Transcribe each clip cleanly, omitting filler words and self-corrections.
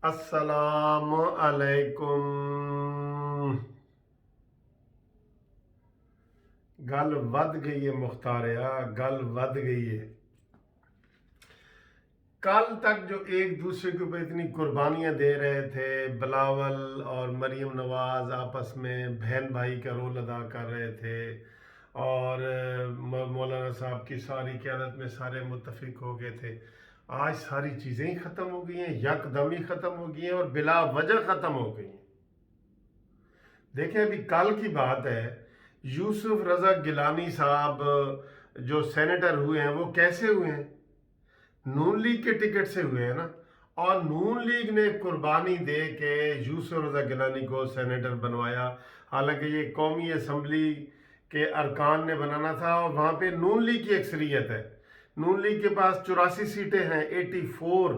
अस्सलाम अलैकुम। गल वध गई है मुख्तारिया, गल वध गई है। कल तक जो एक दूसरे के ऊपर इतनी कुर्बानियां दे रहे थे, बिलावल और मरीम नवाज आपस में बहन भाई का रोल अदा कर रहे थे, और मौलाना साहब की सारी क़यादत में सारे मुत्तफिक हो गए थे। आज सारी चीज़ें ही ख़त्म हो गई हैं, यकदम ही ख़त्म हो गई हैं और बिला वजह ख़त्म हो गई हैं। देखें, अभी कल की बात है, यूसुफ रज़ा गिलानी साहब जो सेनेटर हुए हैं वो कैसे हुए हैं? नून लीग के टिकट से हुए हैं ना। और नून लीग ने कुर्बानी दे के यूसुफ रज़ा गिलानी को सेनेटर बनवाया। हालांकि ये कौमी असम्बली के अरकान ने बनाना था और वहाँ पे नून लीग की अक्सरियत है। नून लीग के पास 84 सीटें हैं, 84,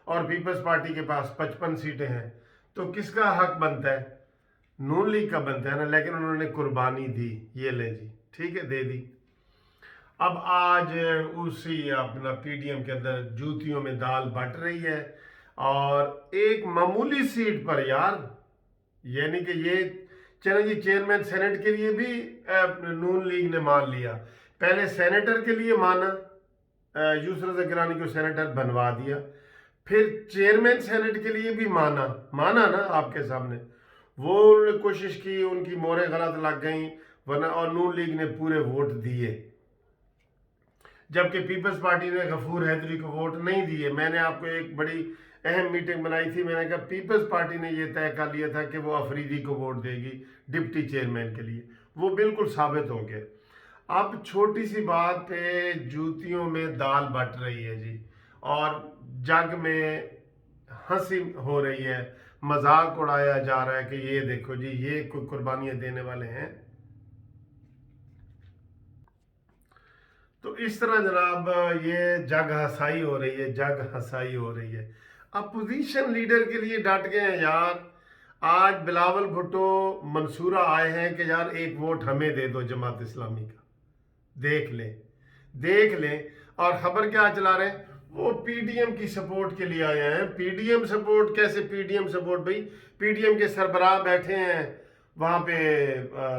और पीपल्स पार्टी के पास 55 सीटें हैं। तो किसका हक बनता है? नून लीग का बनता है ना। लेकिन उन्होंने कुर्बानी दी, ये ले जी, ठीक है, दे दी। अब आज उसी अपना पीडीएम के अंदर जूतियों में दाल बट रही है, और एक मामूली सीट पर यार, यानी कि ये चलो जी, चेयरमैन सेनेट के लिए भी नून लीग ने मान लिया। पहले सेनेटर के लिए माना, यूसुफ रज़ा गिलानी को सेनेटर बनवा दिया, फिर चेयरमैन सेनेट के लिए भी माना ना आपके सामने। वो उन्होंने कोशिश की, उनकी मोहरें गलत लग गई, वरना और नून लीग ने पूरे वोट दिए, जबकि पीपल्स पार्टी ने गफूर हैदरी को वोट नहीं दिए। मैंने आपको एक बड़ी अहम मीटिंग बनाई थी, मैंने कहा पीपल्स पार्टी ने यह तय कर लिया था कि वो अफरीदी को वोट देगी डिप्टी चेयरमैन के लिए। वो बिल्कुल साबित हो गया। अब छोटी सी बात पे जूतियों में दाल बट रही है जी, और जग में हंसी हो रही है, मजाक उड़ाया जा रहा है कि ये देखो जी, ये कोई कुर्बानियां देने वाले हैं। तो इस तरह जनाब ये जग हंसाई हो रही है, जग हंसाई हो रही है। अपोजिशन लीडर के लिए डट गए हैं यार। आज बिलावल भुट्टो मंसूरा आए हैं कि यार एक वोट हमें दे दो जमात इस्लामी का। देख लें, देख लें। और खबर क्या चला रहे हैं? वो पीडीएम की सपोर्ट के लिए आए हैं। पीडीएम सपोर्ट कैसे? पीडीएम सपोर्ट भाई, पीडीएम के सरबराह बैठे हैं वहां पे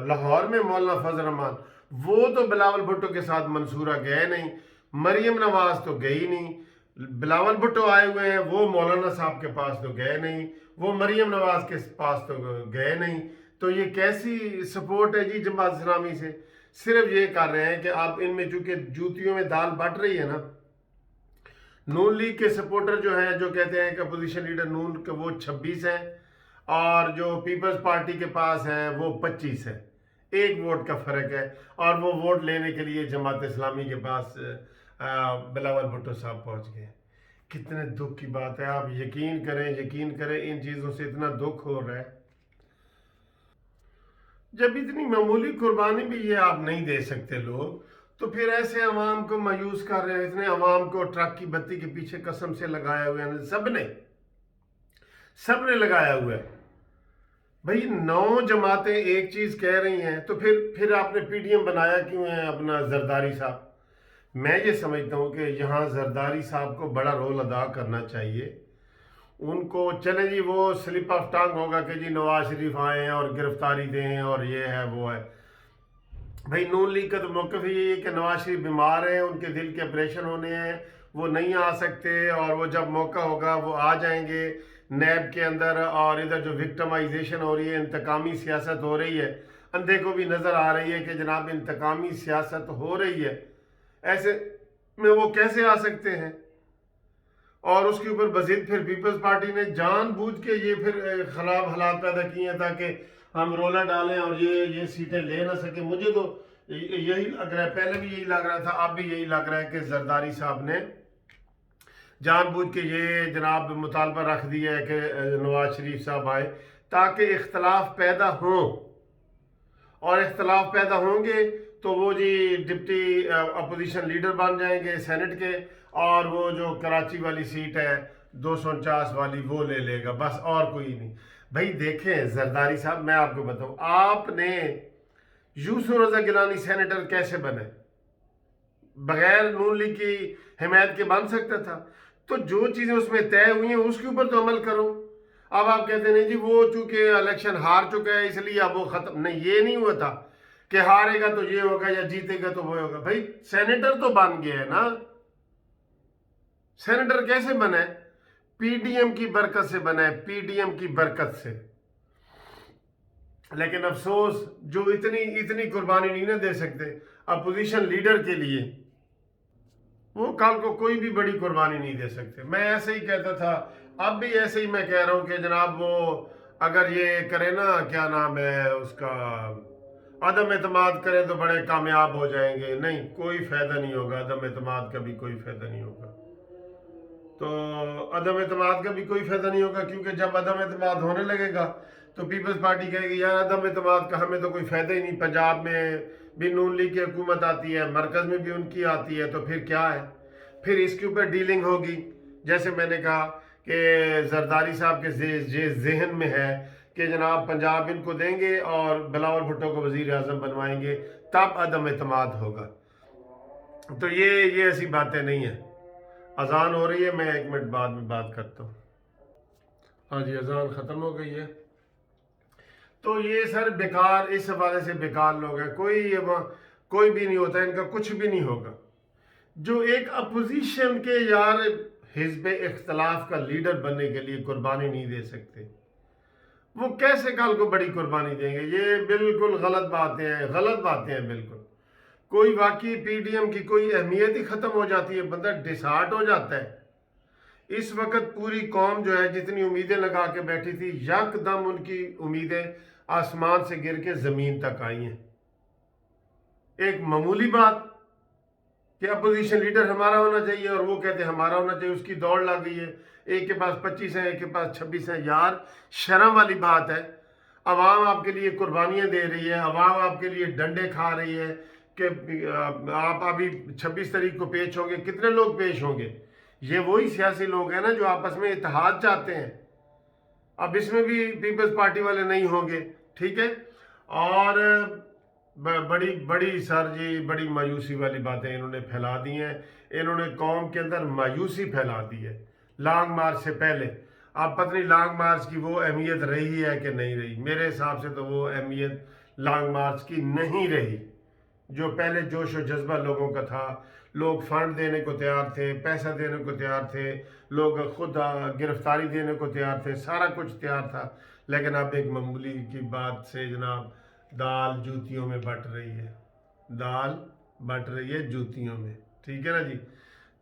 लाहौर में, मौलाना फजल रहमान। वो तो बिलावल भुट्टो के साथ मंसूरा गए नहीं, मरियम नवाज तो गई नहीं। बिलावल भुट्टो आए हुए हैं, वो मौलाना साहब के पास तो गए नहीं, वो मरियम नवाज के पास तो गए नहीं। तो ये कैसी सपोर्ट है जी जमात इस्लामी से? सिर्फ ये कर रहे हैं कि आप इनमें चूंकि जूतियों में दाल बट रही है ना, नून लीग के सपोर्टर जो हैं, जो कहते हैं कि अपोजिशन लीडर नून के, वो 26 हैं, और जो पीपल्स पार्टी के पास हैं वो 25 है। एक वोट का फर्क है, और वो वोट लेने के लिए जमात इस्लामी के पास बिलावल भुट्टो साहब पहुंच गए। कितने दुख की बात है। आप यकीन करें, यकीन करें, इन चीज़ों से इतना दुख हो रहा है। जब इतनी मामूली कुर्बानी भी ये आप नहीं दे सकते लोग, तो फिर ऐसे अवाम को मायूस कर रहे हैं। इतने अवाम को ट्रक की बत्ती के पीछे कसम से लगाया हुआ है, सबने लगाया हुआ है। भाई 9 जमातें एक चीज कह रही हैं, तो फिर आपने पीडीएम बनाया क्यों है अपना जरदारी साहब? मैं ये समझता हूँ कि यहाँ जरदारी साहब को बड़ा रोल अदा करना चाहिए। उनको चले जी, वो स्लिप ऑफ टंग होगा कि जी नवाज शरीफ आए हैं और गिरफ्तारी दें और ये है वो है। भाई नून लीग का तो मौक़िफ़ ही है कि नवाज शरीफ बीमार हैं, उनके दिल के ऑपरेशन होने हैं, वो नहीं आ सकते, और वो जब मौका होगा वो आ जाएंगे नैब के अंदर। और इधर जो विक्टमाइजेशन हो रही है, इंतकामी सियासत हो रही है, अंधे को भी नज़र आ रही है कि जनाब इंतकामी सियासत हो रही है। ऐसे में वो कैसे आ सकते हैं? और उसके ऊपर मजीद फिर पीपल्स पार्टी ने जानबूझ के ये फिर खराब हालात पैदा किए हैं ताकि हम रोला डालें और ये सीटें ले ना सके। मुझे तो यही लग रहा है, पहले भी यही लग रहा था, अब भी यही लग रहा है कि जरदारी साहब ने जानबूझ के ये जनाब मुतालबा रख दिया है कि नवाज शरीफ साहब आए, ताकि इख्तलाफ पैदा हो, और इख्तलाफ पैदा होंगे तो वो जी डिप्टी अपोजिशन लीडर बन जाएंगे सेनेट के, और वो जो कराची वाली सीट है 249 वाली वो ले लेगा, बस और कोई नहीं। भाई देखें जरदारी साहब, मैं आपको बताऊं, आपने यूसुफ रज़ा गिलानी सेनेटर कैसे बने? बगैर नून लीग की हिमायत के बन सकता था। तो जो चीज़ें उसमें तय हुई हैं उसके ऊपर तो अमल करो। अब आप कहते नहीं जी वो चूंकि इलेक्शन हार चुका है इसलिए अब वो खत्म, नहीं, ये नहीं हुआ था कि हारेगा तो ये होगा या जीतेगा तो वो होगा। भाई सेनेटर तो बन गया है ना। सेनेटर कैसे बना है? पीडीएम की बरकत से बना है, पीडीएम की बरकत से। लेकिन अफसोस जो इतनी कुर्बानी नहीं ना दे सकते अपोजिशन लीडर के लिए, वो कल को कोई भी बड़ी कुर्बानी नहीं दे सकते। मैं ऐसे ही कहता था, अब भी ऐसे ही मैं कह रहा हूं कि जनाब वो अगर ये करे ना, क्या नाम है उसका, अदम एतमाद करें तो बड़े कामयाब हो जाएंगे। नहीं, कोई फायदा नहीं होगा, अदम एतमाद का भी कोई फायदा नहीं होगा। तो अदम एतमाद का भी कोई फायदा नहीं होगा, क्योंकि जब अदम एतमाद होने लगेगा तो पीपल्स पार्टी कहेगी यार अदम एतमाद का हमें तो कोई फायदा ही नहीं, पंजाब में भी नून लीग की हुकूमत आती है, मरकज में भी उनकी आती है, तो फिर क्या है? फिर इसके ऊपर डीलिंग होगी। जैसे मैंने कहा कि जरदारी साहब के जहन में है कि जनाब पंजाब इनको देंगे और बिलावल भुट्टो को वजीर आजम बनवाएंगे, तब अदम एतमाद होगा। तो ये ऐसी बातें नहीं है। अजान हो रही है, मैं 1 मिनट बाद में बात करता हूँ। हाँ जी, अजान ख़त्म हो गई है। तो ये सर बेकार, इस हवाले से बेकार लोग हैं, कोई भी नहीं होता, इनका कुछ भी नहीं होगा। जो एक अपोजिशन के यार हिज़्ब इख्तलाफ का लीडर बनने के लिए कुर्बानी नहीं दे सकते, वो कैसे कल को बड़ी कुर्बानी देंगे? ये बिल्कुल गलत बातें हैं बिल्कुल। कोई वाकई पीडीएम की कोई अहमियत ही ख़त्म हो जाती है, बंदा डिसहार्ट हो जाता है। इस वक्त पूरी कौम जो है जितनी उम्मीदें लगा के बैठी थी, यकदम उनकी उम्मीदें आसमान से गिर के ज़मीन तक आई हैं। एक मामूली बात कि अपोजिशन लीडर हमारा होना चाहिए और वो कहते हैं हमारा होना चाहिए, उसकी दौड़ लग गई है। एक के पास 25 हैं, एक के पास 26 हैं। यार शर्म वाली बात है। अवाम आपके लिए कुर्बानियाँ दे रही है, अवाम आपके लिए डंडे खा रही है कि आप अभी 26 तारीख को पेश होंगे। कितने लोग पेश होंगे? ये वही सियासी लोग हैं ना जो आपस में इत्तेहाद चाहते हैं। अब इसमें भी पीपल्स पार्टी वाले नहीं होंगे, ठीक है। और बड़ी सर जी, बड़ी मायूसी वाली बातें इन्होंने फैला दी हैं। इन्होंने कौम के अंदर मायूसी फैला दी है लॉन्ग मार्च से पहले। अब पता नहीं लॉन्ग मार्च की वो अहमियत रही है कि नहीं रही। मेरे हिसाब से तो वो अहमियत लॉन्ग मार्च की नहीं रही। जो पहले जोश और जज्बा लोगों का था, लोग फंड देने को तैयार थे, पैसा देने को तैयार थे, लोग खुद गिरफ्तारी देने को तैयार थे, सारा कुछ तैयार था। लेकिन अब एक मामूली की बात से जनाब दाल जूतियों में बट रही है, दाल बट रही है जूतियों में, ठीक है ना जी।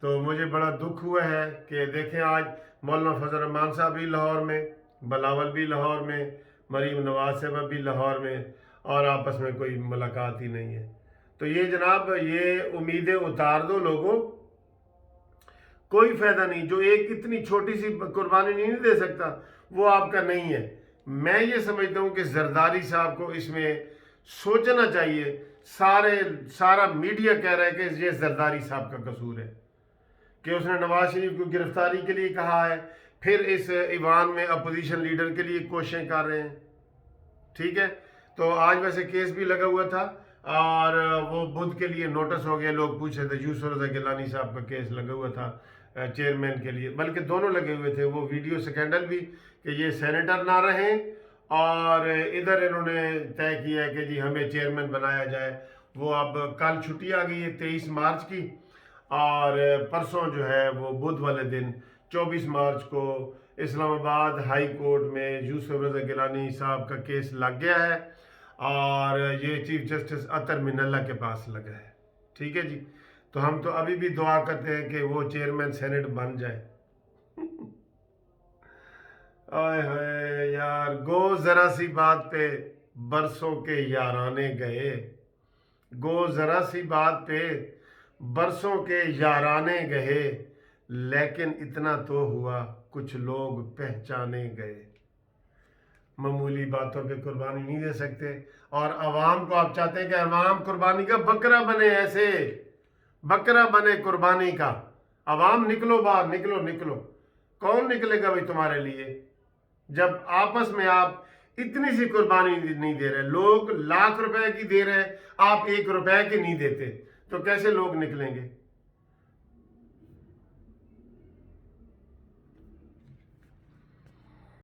तो मुझे बड़ा दुख हुआ है कि देखें आज मौलाना फजल रहमान साहब भी लाहौर में, बिलावल भी लाहौर में, मरीम नवाज साहब भी लाहौर में, और आपस में कोई मुलाकात ही नहीं है। तो ये जनाब ये उम्मीदें उतार दो लोगों, कोई फायदा नहीं। जो एक इतनी छोटी सी कुर्बानी नहीं दे सकता वो आपका नहीं है। मैं ये समझता हूँ कि जरदारी साहब को इसमें सोचना चाहिए। सारा मीडिया कह रहा है कि ये जरदारी साहब का कसूर है कि उसने नवाज शरीफ को गिरफ्तारी के लिए कहा है, फिर इस ईवान में अपोजिशन लीडर के लिए कोशिशें कर रहे हैं, ठीक है। तो आज वैसे केस भी लगा हुआ था और वो बुध के लिए नोटिस हो गया। लोग पूछ रहे थे, यूसुफ रज़ा गिलानी साहब का केस लगा हुआ था चेयरमैन के लिए, बल्कि दोनों लगे हुए थे। वो वीडियो स्कैंडल भी कि ये सेनेटर ना रहें, और इधर इन्होंने तय किया है कि जी हमें चेयरमैन बनाया जाए। वो अब कल छुट्टी आ गई है 23 मार्च की, और परसों जो है वो बुध वाले दिन 24 मार्च को इस्लामाबाद हाई कोर्ट में यूसुफ रज़ा गिलानी साहब का केस लग गया है, और ये चीफ जस्टिस अतर मिनल्ला के पास लगा है, ठीक है जी। तो हम तो अभी भी दुआ करते हैं कि वो चेयरमैन सेनेट बन जाए। आए हाय यार, गो जरा सी बात पे बरसों के याराने गए, गो जरा सी बात पे बरसों के याराने गए, लेकिन इतना तो हुआ कुछ लोग पहचाने गए। मामूली बातों पे कुर्बानी नहीं दे सकते, और अवाम को आप चाहते हैं कि अवाम कुर्बानी का बकरा बने, ऐसे बकरा बने कुर्बानी का। अवाम निकलो बाहर, निकलो। कौन निकलेगा भाई तुम्हारे लिए, जब आपस में आप इतनी सी कुर्बानी नहीं दे रहे। लोग लाख रुपए की दे रहे हैं, आप 1 रुपए की नहीं देते, तो कैसे लोग निकलेंगे?